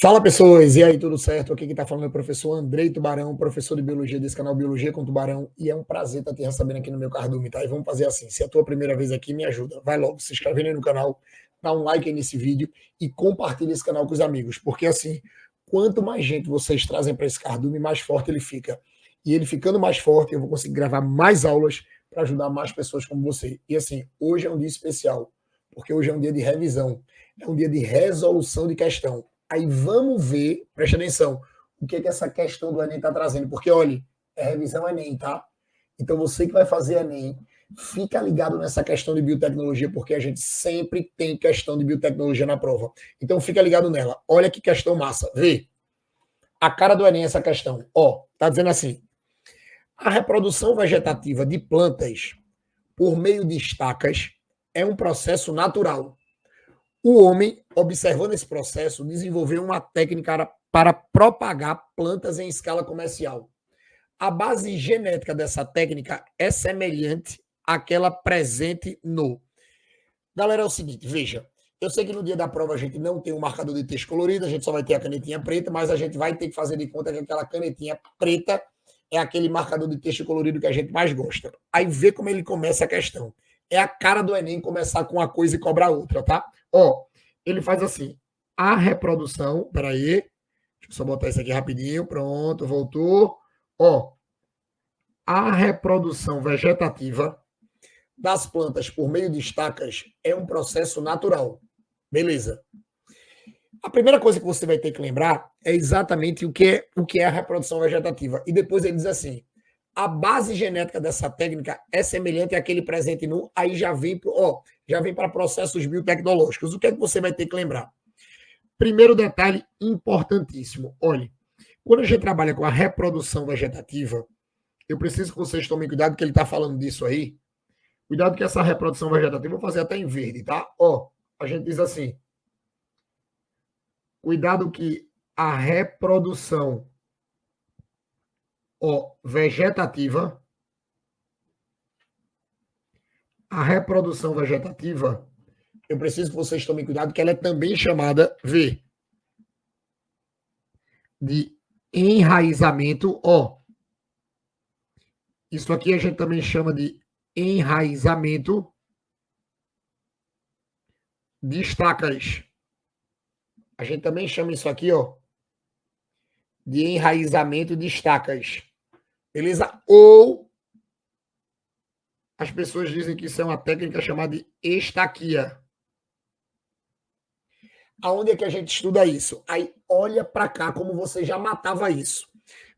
Fala pessoas, e aí, tudo certo? Aqui quem está falando é o professor Andrei Tubarão, professor de Biologia desse canal Biologia com Tubarão, e é um prazer estar te recebendo aqui no meu cardume, tá? E vamos fazer assim, se é a tua primeira vez aqui, me ajuda, vai logo se inscrevendo aí no canal, dá um like aí nesse vídeo e compartilha esse canal com os amigos, porque assim, quanto mais gente vocês trazem para esse cardume, mais forte ele fica. E ele ficando mais forte, eu vou conseguir gravar mais aulas para ajudar mais pessoas como você. E assim, hoje é um dia especial, porque hoje é um dia de revisão, é um dia de resolução de questão. Aí vamos ver, preste atenção, o que essa questão do Enem está trazendo. Porque, olha, é revisão Enem, tá? Então você que vai fazer Enem, fica ligado nessa questão de biotecnologia, porque a gente sempre tem questão de biotecnologia na prova. Então fica ligado nela. Olha que questão massa. Vê. A cara do Enem essa questão. Ó, tá dizendo assim: a reprodução vegetativa de plantas por meio de estacas é um processo natural. O homem, observando esse processo, desenvolveu uma técnica para propagar plantas em escala comercial. A base genética dessa técnica é semelhante àquela presente no. Galera, é o seguinte, veja. Eu sei que no dia da prova a gente não tem um marcador de texto colorido, a gente só vai ter a canetinha preta, mas a gente vai ter que fazer de conta que aquela canetinha preta é aquele marcador de texto colorido que a gente mais gosta. Aí vê como ele começa a questão. É a cara do Enem começar com uma coisa e cobrar outra, tá? Ó, ele faz assim. A reprodução, peraí, deixa eu só botar isso aqui rapidinho, pronto, voltou. Ó, a reprodução vegetativa das plantas por meio de estacas é um processo natural. Beleza. A primeira coisa que você vai ter que lembrar é exatamente o que é a reprodução vegetativa. E depois ele diz assim: a base genética dessa técnica é semelhante àquele presente no. Aí já vem para processos biotecnológicos. O que é que você vai ter que lembrar? Primeiro detalhe importantíssimo: olhe, quando a gente trabalha com a reprodução vegetativa, eu preciso que vocês tomem cuidado que ele está falando disso aí. Cuidado que essa reprodução vegetativa, vou fazer até em verde, tá? Ó, a gente diz assim: cuidado que a reprodução vegetativa, eu preciso que vocês tomem cuidado que ela é também chamada, de enraizamento, isso aqui a gente também chama de enraizamento de estacas. A gente também chama isso aqui, de enraizamento de estacas. Beleza? Ou as pessoas dizem que isso é uma técnica chamada de estaquia. Aonde é que a gente estuda isso? Aí olha para cá como você já matava isso.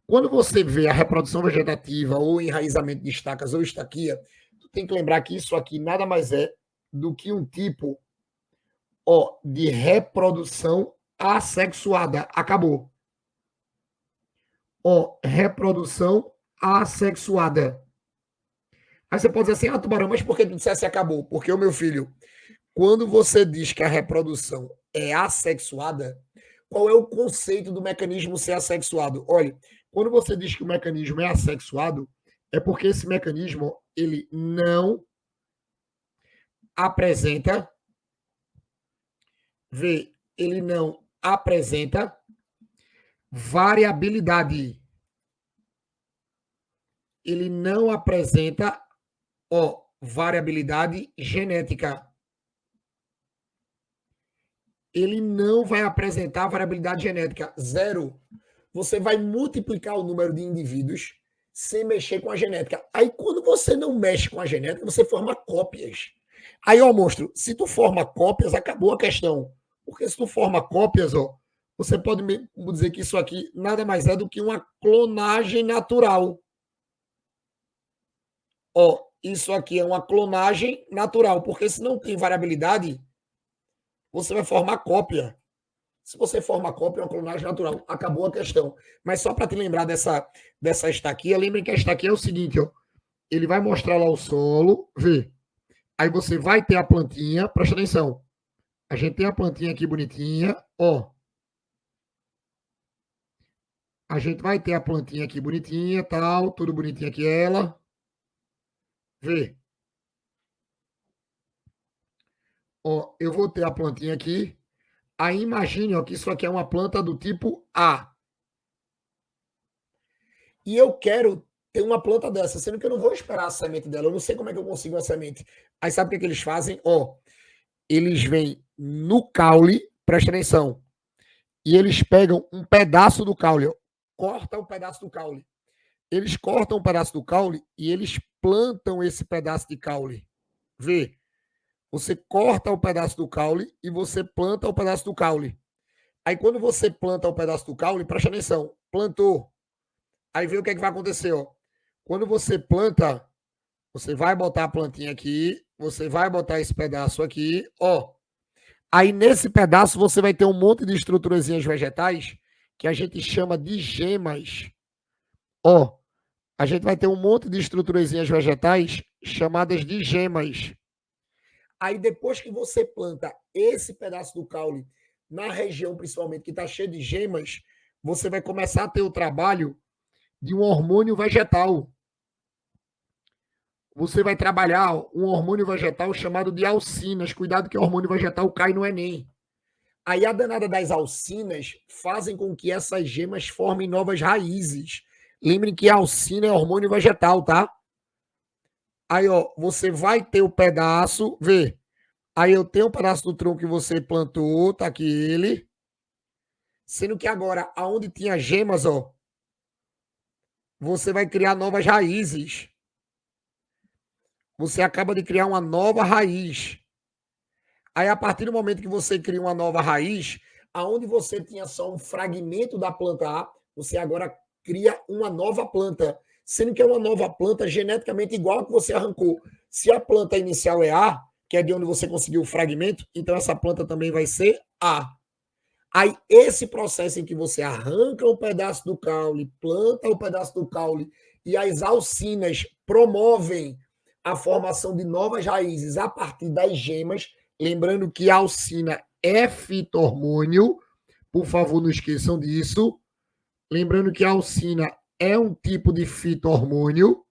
Quando você vê a reprodução vegetativa ou enraizamento de estacas ou estaquia, tu tem que lembrar que isso aqui nada mais é do que um tipo de reprodução assexuada. Acabou. Reprodução assexuada. Aí você pode dizer assim, Tubarão, mas por que tu dissesse acabou? Porque, o meu filho, quando você diz que a reprodução é assexuada, qual é o conceito do mecanismo ser assexuado? Olha, quando você diz que o mecanismo é assexuado, é porque esse mecanismo ele não apresenta, ele não apresenta variabilidade. Ele não apresenta, variabilidade genética. Ele não vai apresentar variabilidade genética. Zero. Você vai multiplicar o número de indivíduos sem mexer com a genética. Aí, quando você não mexe com a genética, você forma cópias. Aí, monstro, se tu forma cópias, acabou a questão. Porque se tu forma cópias, você pode dizer que isso aqui nada mais é do que uma clonagem natural. Isso aqui é uma clonagem natural, porque se não tem variabilidade, você vai formar cópia. Se você forma cópia, é uma clonagem natural. Acabou a questão. Mas só para te lembrar dessa estaquia, lembrem que a estaquia é o seguinte, ele vai mostrar lá o solo, Aí você vai ter a plantinha, presta atenção. A gente tem a plantinha aqui bonitinha, A gente vai ter a plantinha aqui bonitinha, tal, tudo bonitinho aqui ela. Eu vou ter a plantinha aqui. Aí imagine, ó, que isso aqui é uma planta do tipo A. E eu quero ter uma planta dessa, sendo que eu não vou esperar a semente dela. Eu não sei como é que eu consigo a semente. Aí sabe o que, é que eles fazem? Ó, eles vêm no caule, presta atenção, e eles pegam um pedaço do caule, ó, corta um pedaço do caule. Eles cortam um pedaço do caule e eles plantam esse pedaço de caule. Vê, você corta o pedaço do caule e você planta o pedaço do caule. Aí quando você planta o pedaço do caule, presta atenção, plantou. Aí vê o que é que vai acontecer, ó. Quando você planta, você vai botar a plantinha aqui, você vai botar esse pedaço aqui, ó. Aí nesse pedaço você vai ter um monte de estruturazinhas vegetais que a gente chama de gemas. Ó, a gente vai ter um monte de estruturazinhas vegetais chamadas de gemas. Aí depois que você planta esse pedaço do caule na região principalmente que está cheio de gemas, você vai começar a ter o trabalho de um hormônio vegetal. Você vai trabalhar um hormônio vegetal chamado de alcinas. Cuidado que o hormônio vegetal cai no Enem. Aí a danada das alcinas fazem com que essas gemas formem novas raízes. Lembrem que a alcina é hormônio vegetal, tá? Aí, ó, você vai ter o pedaço, vê. Aí eu tenho um pedaço do tronco que você plantou, tá aqui ele. Sendo que agora, aonde tinha gemas, ó, você vai criar novas raízes. Você acaba de criar uma nova raiz. Aí, a partir do momento que você cria uma nova raiz, aonde você tinha só um fragmento da planta A, você agora cria uma nova planta, sendo que é uma nova planta geneticamente igual a que você arrancou. Se a planta inicial é A, que é de onde você conseguiu o fragmento, então essa planta também vai ser A. Aí, esse processo em que você arranca um pedaço do caule, planta o pedaço do caule, e as alcinas promovem a formação de novas raízes a partir das gemas. Lembrando que a alcina é fito-hormônio, por favor, não esqueçam disso. Lembrando que a alcina é um tipo de fito-hormônio,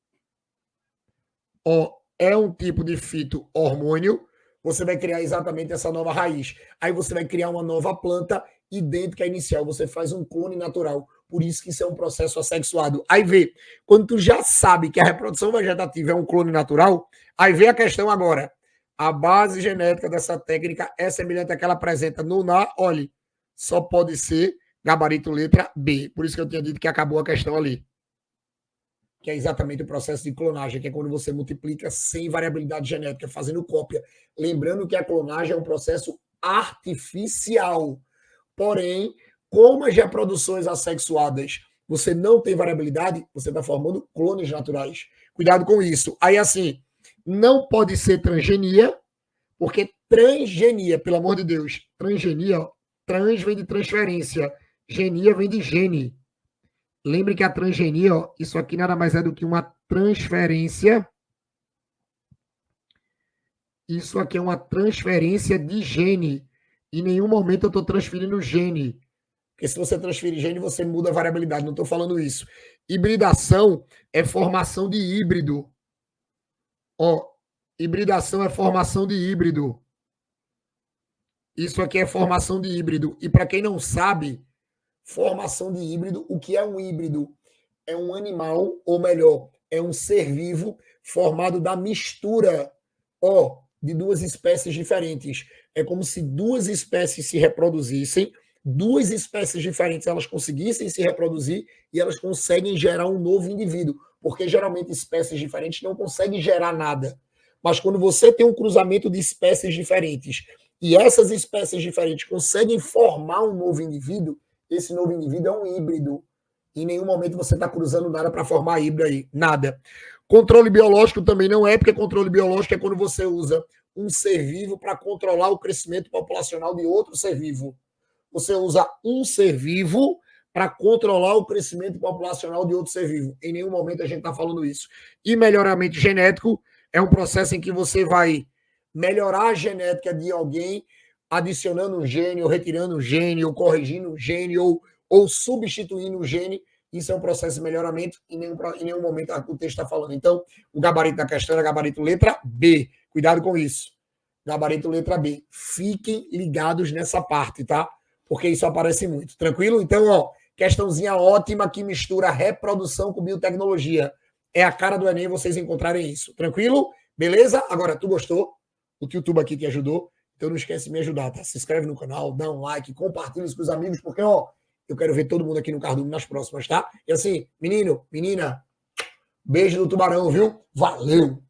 é um tipo de fito-hormônio. Você vai criar exatamente essa nova raiz. Aí você vai criar uma nova planta idêntica à inicial. Você faz um clone natural. Por isso que isso é um processo assexuado. Aí vê, quando tu já sabe que a reprodução vegetativa é um clone natural, aí vê a questão agora. A base genética dessa técnica é semelhante à que ela apresenta no NA. Olhe, só pode ser gabarito letra B. Por isso que eu tinha dito que acabou a questão ali. Que é exatamente o processo de clonagem, que é quando você multiplica sem variabilidade genética, fazendo cópia. Lembrando que a clonagem é um processo artificial. Porém, como as reproduções assexuadas você não tem variabilidade, você está formando clones naturais. Cuidado com isso. Aí, assim, não pode ser transgenia, porque transgenia, pelo amor de Deus, transgenia, ó, trans vem de transferência, genia vem de gene. Lembre que a transgenia, ó, isso aqui nada mais é do que uma transferência. Isso aqui é uma transferência de gene. Em nenhum momento eu estou transferindo gene. Porque se você transferir gene, você muda a variabilidade. Não estou falando isso. Hibridação é formação de híbrido. Ó, hibridação é formação de híbrido. Isso aqui é formação de híbrido. E para quem não sabe, formação de híbrido, o que é um híbrido? É um animal, ou melhor, é um ser vivo formado da mistura, ó, de duas espécies diferentes. É como se duas espécies se reproduzissem, duas espécies diferentes elas conseguissem se reproduzir e elas conseguem gerar um novo indivíduo, porque geralmente espécies diferentes não conseguem gerar nada. Mas quando você tem um cruzamento de espécies diferentes e essas espécies diferentes conseguem formar um novo indivíduo, esse novo indivíduo é um híbrido. Em nenhum momento você está cruzando nada para formar híbrido aí. Nada. Controle biológico também não é, porque controle biológico é quando você usa um ser vivo para controlar o crescimento populacional de outro ser vivo. Você usa um ser vivo para controlar o crescimento populacional de outro ser vivo. Em nenhum momento a gente está falando isso. E melhoramento genético é um processo em que você vai melhorar a genética de alguém, adicionando um gene, ou retirando um gene, ou corrigindo um gene, ou substituindo um gene. Isso é um processo de melhoramento, em nenhum momento o texto está falando. Então, o gabarito da questão é gabarito letra B. Cuidado com isso. gabarito letra B. Fiquem ligados nessa parte, tá? Porque isso aparece muito. Tranquilo? Então, ó, questãozinha ótima que mistura reprodução com biotecnologia. É a cara do Enem vocês encontrarem isso. Tranquilo? Beleza? Agora, tu gostou? O YouTube aqui te ajudou? Então não esquece de me ajudar, tá? Se inscreve no canal, dá um like, compartilha isso com os amigos, porque, ó, eu quero ver todo mundo aqui no Cardume nas próximas, tá? E assim, menino, menina, beijo do tubarão, viu? Valeu!